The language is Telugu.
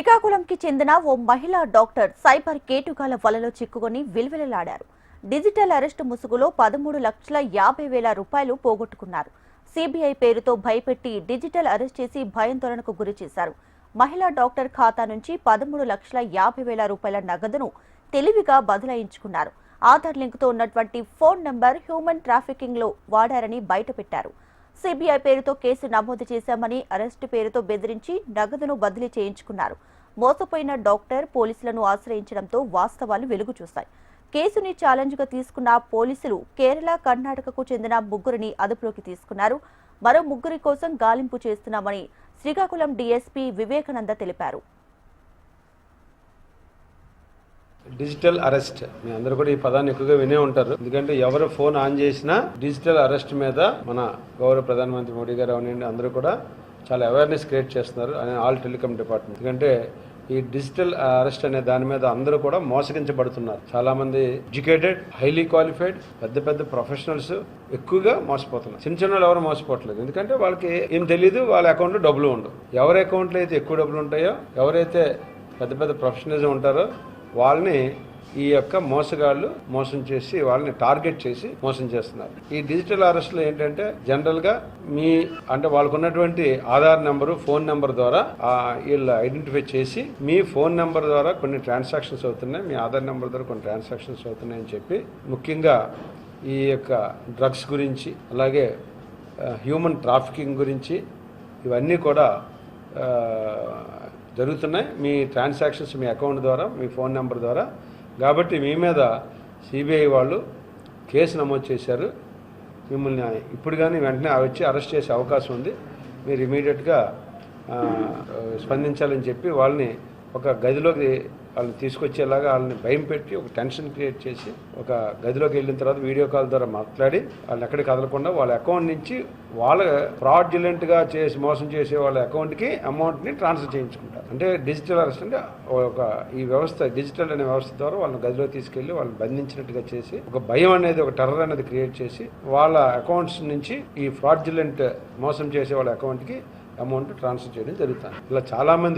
శ్రీకాకుళంకి చెందిన ఓ మహిళా డాక్టర్ సైబర్ కేటుగాల వలలో చిక్కుకొని విలువెలలాడారు. డిజిటల్ అరెస్టు ముసుగులో 13,50,000 రూపాయలు పోగొట్టుకున్నారు. సిబిఐ పేరుతో భయపెట్టి డిజిటల్ అరెస్ట్ చేసి భయాందోళనకు గురి చేశారు. మహిళా డాక్టర్ ఖాతా నుంచి 13,50,000 రూపాయల నగదును తెలివిగా బదలాయించుకున్నారు. ఆధార్ లింకుతో ఉన్నటువంటి ఫోన్ నంబర్ హ్యూమన్ ట్రాఫికింగ్ లో వాడారని బయటపెట్టారు. సిబిఐ పేరుతో కేసు నమోదు చేశామని అరెస్టు పేరుతో బెదిరించి నగదును బదిలీ చేయించుకున్నారు. మోసపోయిన డాక్టర్ పోలీసులను ఆశ్రయించడంతో వాస్తవాలు వెలుగు చూశాయి. కేసుని ఛాలెంజ్గా తీసుకున్న పోలీసులు కేరళ, కర్ణాటకకు చెందిన ముగ్గురిని అదుపులోకి తీసుకున్నారు. మరో ముగ్గురి కోసం గాలింపు చేస్తున్నామని శ్రీకాకుళం డీఎస్పీ వివేకానంద తెలిపారు. డిజిటల్ అరెస్ట్ మీ అందరూ కూడా ఈ పదాన్ని ఎక్కువగా వినే ఉంటారు. ఎందుకంటే ఎవరు ఫోన్ ఆన్ చేసినా డిజిటల్ అరెస్ట్ మీద మన గౌరవ ప్రధానమంత్రి మోడీ గారు అవనండి అందరూ కూడా చాలా అవేర్నెస్ క్రియేట్ చేస్తున్నారు ఆల్ టెలికాం డిపార్ట్మెంట్. ఎందుకంటే ఈ డిజిటల్ అరెస్ట్ అనే దాని మీద అందరూ కూడా మోసగించబడుతున్నారు. చాలా మంది ఎడ్యుకేటెడ్, హైలీ క్వాలిఫైడ్, పెద్ద పెద్ద ప్రొఫెషనల్స్ ఎక్కువగా మోసపోతున్నారు. చిన్న చిన్న ఎవరు మోసపోవట్లేదు. ఎందుకంటే వాళ్ళకి ఏం తెలియదు, వాళ్ళ అకౌంట్లో డబ్బులు ఉండవు. ఎవరి అకౌంట్లో అయితే ఎక్కువ డబ్బులు ఉంటాయో, ఎవరైతే పెద్ద పెద్ద ప్రొఫెషనల్స్ ఉంటారో వాళ్ళని ఈ యొక్క మోసగాళ్ళు మోసం చేసి వాళ్ళని టార్గెట్ చేసి మోసం చేస్తున్నారు. ఈ డిజిటల్ అరెస్ట్లో ఏంటంటే జనరల్ గా అంటే వాళ్ళకు ఉన్నటువంటి ఆధార్ నెంబరు, ఫోన్ నెంబర్ ద్వారా వీళ్ళు ఐడెంటిఫై చేసి మీ ఫోన్ నెంబర్ ద్వారా కొన్ని ట్రాన్సాక్షన్స్ అవుతున్నాయి, మీ ఆధార్ నెంబర్ ద్వారా కొన్ని ట్రాన్సాక్షన్స్ అవుతున్నాయి అని చెప్పి ముఖ్యంగా ఈ యొక్క డ్రగ్స్ గురించి, అలాగే హ్యూమన్ ట్రాఫికింగ్ గురించి ఇవన్నీ కూడా జరుగుతున్నాయి మీ ట్రాన్సాక్షన్స్ మీ అకౌంట్ ద్వారా, మీ ఫోన్ నెంబర్ ద్వారా. కాబట్టి మీ మీద సిబిఐ వాళ్ళు కేసు నమోదు చేశారు. మిమ్మల్ని ఇప్పుడు కానీ వెంటనే వచ్చి అరెస్ట్ చేసే అవకాశం ఉంది. మీరు ఇమీడియట్గా స్పందించాలని చెప్పి వాళ్ళని ఒక గదిలోకి వాళ్ళని తీసుకొచ్చేలాగా వాళ్ళని భయం పెట్టి ఒక టెన్షన్ క్రియేట్ చేసి ఒక గదిలోకి వెళ్ళిన తర్వాత వీడియో కాల్ ద్వారా మాట్లాడి వాళ్ళని ఎక్కడికి కదలకుండా వాళ్ళ అకౌంట్ నుంచి వాళ్ళ ఫ్రాడ్యులెంట్గా చేసి మోసం చేసే వాళ్ళ అకౌంట్కి అమౌంట్ని ట్రాన్స్ఫర్ చేయించుకుంటారు. అంటే డిజిటల్ అరెస్ట్ అంటే ఒక ఈ వ్యవస్థ, డిజిటల్ అనే వ్యవస్థ ద్వారా వాళ్ళని గదిలో తీసుకెళ్లి వాళ్ళని బంధించినట్టుగా చేసి ఒక భయం అనేది, ఒక టెర్రర్ అనేది క్రియేట్ చేసి వాళ్ళ అకౌంట్స్ నుంచి ఈ ఫ్రాడ్యులెంట్ మోసం చేసే వాళ్ళ అకౌంట్కి అమౌంట్ ట్రాన్స్ఫర్ చేయడం జరుగుతుంది. ఇలా చాలామంది